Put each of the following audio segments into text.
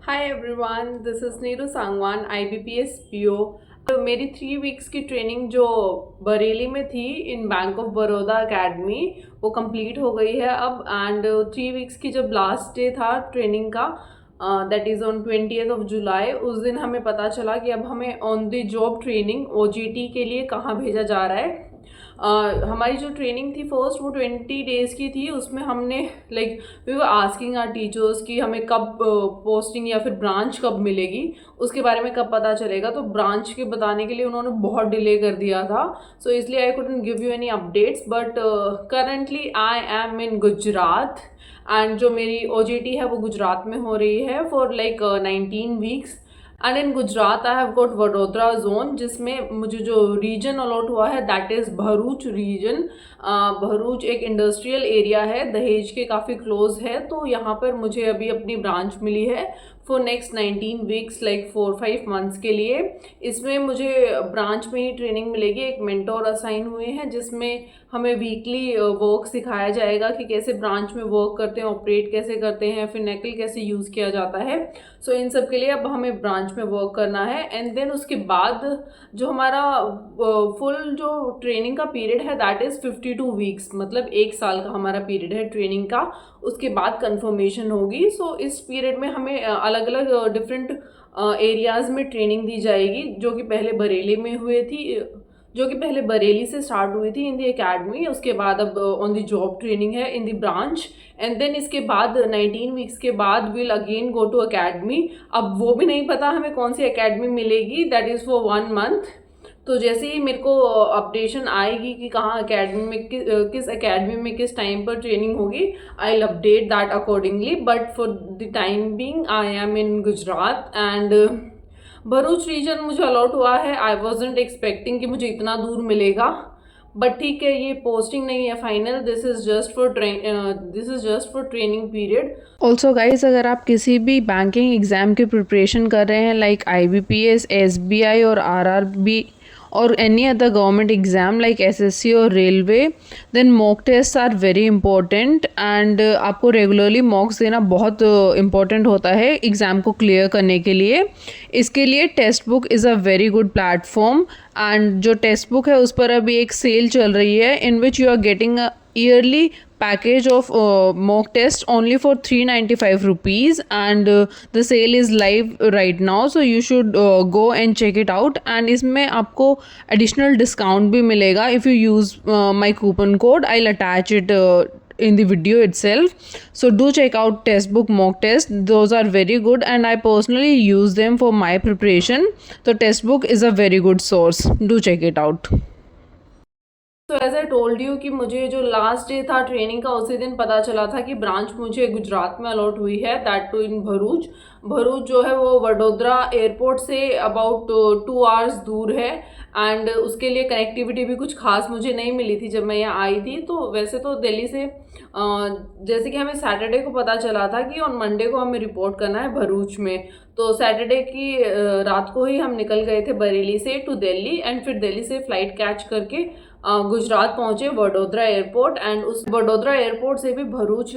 Hi everyone, this is Neeru Sangwan, IBPS PO। तो मेरी 3 weeks की ट्रेनिंग जो बरेली में थी इन बैंक ऑफ बड़ौदा एकेडमी, वो कंप्लीट हो गई है अब। एंड 3 वीक्स की जब लास्ट डे था ट्रेनिंग का, that is on 20th of July, उस दिन हमें पता चला कि अब हमें on the job training OJT के लिए कहाँ भेजा जा रहा है। हमारी जो ट्रेनिंग थी फर्स्ट, वो 20 डेज़ की थी। उसमें हमने like we were asking our teachers कि हमें कब पोस्टिंग या फिर ब्रांच कब मिलेगी, उसके बारे में कब पता चलेगा। तो ब्रांच के बताने के लिए उन्होंने बहुत डिले कर दिया था, सो इसलिए I couldn't give you any updates. But currently I am in Gujarat, and जो मेरी OJT है वो गुजरात में हो रही है for like 19 weeks. And in Gujarat I have got Vadodara zone, जिसमें मुझे जो रीजन अलॉट हुआ है that is Bharuch region. Bharuch एक इंडस्ट्रियल एरिया है, दहेज के काफ़ी क्लोज है, तो यहाँ पर मुझे अभी अपनी ब्रांच मिली है for next 19 weeks, like 4-5 months के लिए। इसमें मुझे ब्रांच में ही ट्रेनिंग मिलेगी। एक मेंटोर असाइन हुए हैं जिसमें हमें वीकली वर्क सिखाया जाएगा कि कैसे ब्रांच में वर्क करते हैं, ऑपरेट कैसे करते हैं, फिनेकल कैसे यूज़ किया जाता है। सो इन सब के लिए अब हमें ब्रांच में वर्क करना है। एंड देन उसके बाद जो हमारा फुल जो ट्रेनिंग का पीरियड है दैट इज़ 52 वीक्स, मतलब 1 साल का हमारा पीरियड है ट्रेनिंग का। उसके बाद कंफर्मेशन होगी। सो इस पीरियड में हमें अलग अलग डिफरेंट एरियाज़ में ट्रेनिंग दी जाएगी, जो कि पहले बरेली में हुई थी, जो कि पहले बरेली से स्टार्ट हुई थी इन दी एकेडमी। उसके बाद अब ऑन द जॉब ट्रेनिंग है in the branch. And then इसके बाद 19 वीक्स के बाद will again go to academy. अब वो भी नहीं पता हमें कौन सी अकेडमी मिलेगी, दैट इज़ फॉर 1 मंथ। तो जैसे ही मेरे को अपडेशन आएगी कि कहाँ अकेडमी में किस अकेडमी में किस टाइम पर ट्रेनिंग होगी, I will update that accordingly. But for the time being I am in Gujarat. And Bharuch region मुझे अलॉट हुआ है। आई वॉजेंट एक्सपेक्टिंग कि मुझे इतना दूर मिलेगा, बट ठीक है, ये पोस्टिंग नहीं है final. This is just for training period. Also guys, अगर आप किसी भी बैंकिंग एग्ज़ाम की प्रिपरेशन कर रहे हैं लाइक IBPS, SBI और RRB और any other government exam like SSC और railway, then mock test are very important. And आपको रेगुलरली मॉक्स देना बहुत इंपॉर्टेंट होता है एग्ज़ाम को क्लियर करने के लिए। इसके लिए text book is a very good platform. And जो टेक्स्ट बुक है उस पर अभी एक सेल चल रही है in which you are getting a yearly package of mock test only for 395 rupees, and the sale is live right now, so you should go and check it out। and इसमें आपको additional discount भी मिलेगा if you use my coupon code। I'll attach it in the video itself, so do check out textbook mock test, those are very good and I personally use them for my preparation। so textbook is a very good source, do check it out। तो as I told you कि मुझे जो last day था training का उसी दिन पता चला था कि ब्रांच मुझे गुजरात में अलॉट हुई है, that too in Bharuch. Bharuch जो है वो Vadodara airport say about 2 hours दूर है। एंड उसके लिए कनेक्टिविटी भी कुछ खास मुझे नहीं मिली थी जब मैं यहाँ आई थी। तो वैसे तो दिल्ली से जैसे कि हमें सैटरडे को पता चला था कि ऑन मंडे को हमें रिपोर्ट करना है भरूच में, तो सैटरडे की रात को ही हम निकल गए थे बरेली से टू दिल्ली। एंड फिर दिल्ली से फ्लाइट कैच करके गुजरात पहुंचे वडोदरा एयरपोर्ट। एंड उस वडोदरा एयरपोर्ट से भी भरूच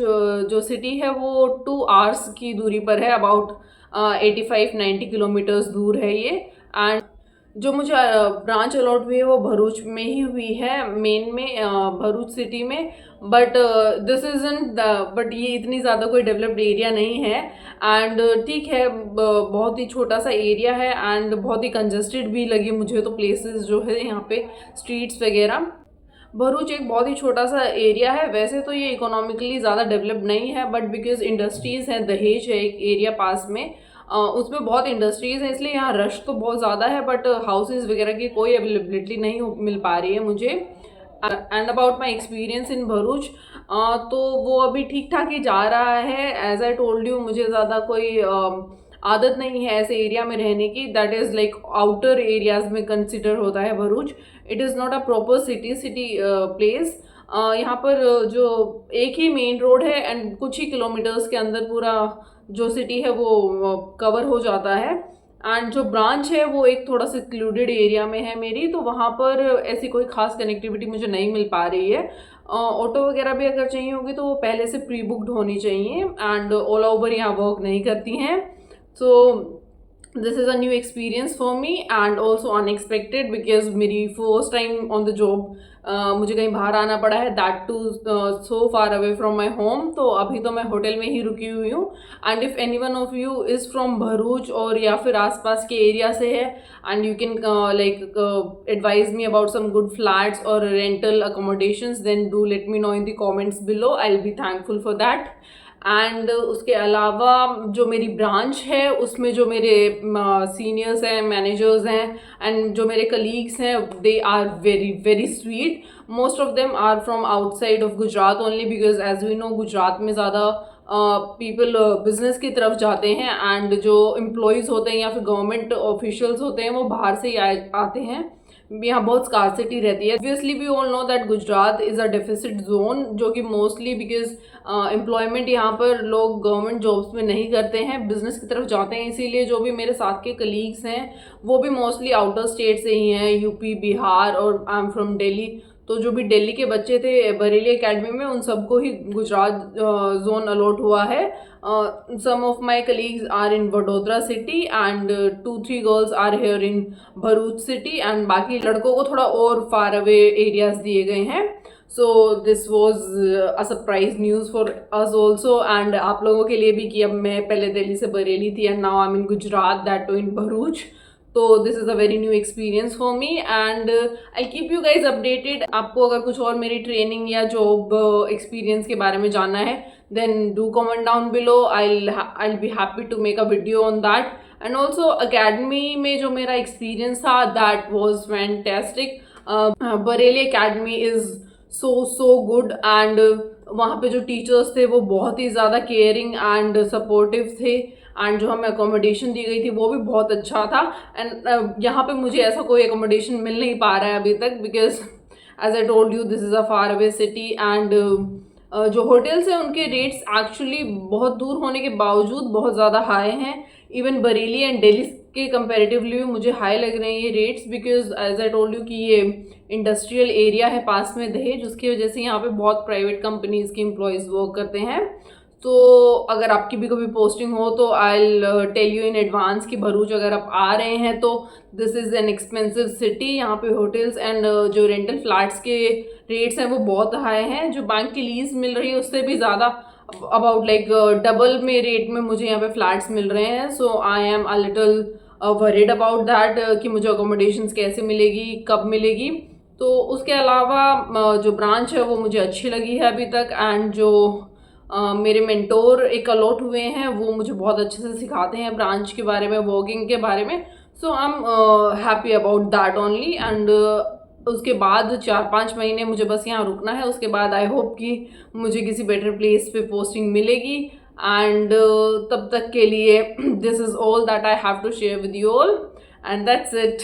जो सिटी है वो 2 आवर्स की दूरी पर है, अबाउट 85-90 किलोमीटर्स दूर है ये। एंड जो मुझे ब्रांच अलॉट हुई है वो भरूच में ही हुई है, मेन में भरूच सिटी में। But this is in but ये इतनी ज़्यादा कोई डेवलप्ड एरिया नहीं है। एंड ठीक है, बहुत ही छोटा सा एरिया है एंड बहुत ही कंजस्टेड भी लगी मुझे तो प्लेसेस जो है यहाँ पे, स्ट्रीट्स वगैरह। भरूच एक बहुत ही छोटा सा एरिया है, वैसे तो ये इकोनॉमिकली ज़्यादा डेवलप्ड नहीं है, बट बिकॉज इंडस्ट्रीज़ हैं, दहेज है एक एरिया पास में, उसमें बहुत इंडस्ट्रीज़ हैं, इसलिए यहाँ रश तो बहुत ज़्यादा है, बट हाउसेज वगैरह की कोई अवेलेबिलिटी नहीं मिल पा रही है मुझे। And about my experience in Bharuch, तो वो अभी ठीक ठाक ही जा रहा है। एज आई टोल्ड यू, मुझे ज़्यादा कोई आदत नहीं है ऐसे एरिया में रहने की, that is like outer areas में कंसिडर होता है Bharuch. It is not a proper city place. यहाँ पर जो एक ही मेन रोड है एंड कुछ ही किलोमीटर्स के अंदर पूरा जो सिटी है वो कवर हो जाता है। एंड जो ब्रांच है वो एक थोड़ा सा सिक्लूडेड एरिया में है मेरी, तो वहाँ पर ऐसी कोई खास कनेक्टिविटी मुझे नहीं मिल पा रही है। ऑटो वगैरह भी अगर चाहिए होगी तो वो पहले से प्री बुक्ड होनी चाहिए। एंड ओला उबर यहाँ वर्क नहीं करती हैं, So this is a new experience for me and also unexpected because मेरी first time on the job मुझे कहीं बाहर आना पड़ा है, that too so far away from my home. तो अभी तो मैं होटल में ही रुकी हुई हूँ. And if any one of you is from Bharuch और या फिर आसपास के एरिया से है and you can like advise me about some good flats और rental accommodations, then do let me know in the comments below. I will be thankful for that. And उसके अलावा जो मेरी ब्रांच है उसमें जो मेरे सीनियर्स हैं, मैनेजर्स हैं एंड जो मेरे कलीग्स हैं, they are very very sweet. Most of them are from outside of Gujarat only because as we know Gujarat में ज़्यादा पीपल बिजनेस की तरफ जाते हैं एंड जो एम्प्लॉयज़ होते हैं या फिर गवर्नमेंट ऑफिशियल्स होते हैं वो बाहर से ही आते हैं. यहाँ बहुत स्कार्सिटी रहती है. Obviously we all know that Gujarat is a deficit zone, जो कि मोस्टली बिकॉज एम्प्लॉयमेंट यहाँ पर लोग गवर्नमेंट जॉब्स में नहीं करते हैं, बिजनेस की तरफ जाते हैं. इसीलिए जो भी मेरे साथ के कलीग्स हैं वो भी मोस्टली आउटर स्टेट से ही हैं, यूपी, बिहार और आई एम फ्रॉम दिल्ली. तो जो भी दिल्ली के बच्चे थे बरेली एकेडमी में उन सबको ही गुजरात जोन अलॉट हुआ है. Some of my colleagues are in Vadodara city and 2-3 girls are here in Bharuch city and बाकी लड़कों को थोड़ा और फार अवे एरियाज दिए गए हैं. So this was a surprise news for us also and आप लोगों के लिए भी कि अब मैं पहले दिल्ली से बरेली थी and now I am in Gujarat, that too in Bharuch. तो this is a very new experience for me and I keep you guys updated. आपको अगर कुछ और मेरी ट्रेनिंग या जॉब एक्सपीरियंस के बारे में जानना है then do comment down below. I'll be happy to make a video on that. And also academy में जो मेरा एक्सपीरियंस था that was fantastic. Bareilly academy is so good and वहाँ पे जो टीचर्स थे वो बहुत ही ज़्यादा केयरिंग एंड सपोर्टिव थे एंड जो हमें अकोमोडेशन दी गई थी वो भी बहुत अच्छा था. एंड यहाँ पे मुझे ऐसा कोई अकोमोडेशन मिल नहीं पा रहा है अभी तक because as I told you this is a far away city and जो होटल्स हैं उनके रेट्स एक्चुअली बहुत दूर होने के बावजूद बहुत ज़्यादा हाई हैं. इवन बरेली एंड दिल्ली के कंपैरेटिवली भी मुझे हाई लग रहे हैं ये rates because as I told you कि ये इंडस्ट्रियल एरिया है पास में दहेज, उसकी वजह से यहाँ पे बहुत प्राइवेट कंपनीज़ के एम्प्लॉयज़ वर्क करते हैं. तो अगर आपकी भी कभी पोस्टिंग हो तो I will tell you in advance कि भरूच अगर आप आ रहे हैं तो this is an expensive city. यहाँ पे होटल्स एंड जो रेंटल फ्लैट्स के रेट्स हैं वो बहुत हाई हैं. जो बैंक की लीज मिल रही है उससे भी ज़्यादा अबाउट लाइक डबल में रेट में मुझे यहाँ पे फ्लैट्स मिल रहे हैं. So I am a little worried about that कि मुझे अकोमोडेशंस कैसे मिलेगी, कब मिलेगी. तो उसके अलावा जो ब्रांच है वो मुझे अच्छी लगी है अभी तक एंड जो मेरे मेंटोर एक अलॉट हुए हैं वो मुझे बहुत अच्छे से सिखाते हैं ब्रांच के बारे में, वर्किंग के बारे में. So I am happy about that only and उसके बाद 4-5 महीने मुझे बस यहाँ रुकना है. उसके बाद आई होप कि मुझे किसी बेटर प्लेस पे पोस्टिंग मिलेगी एंड तब तक के लिए this is all that I have to share with you all and that's it.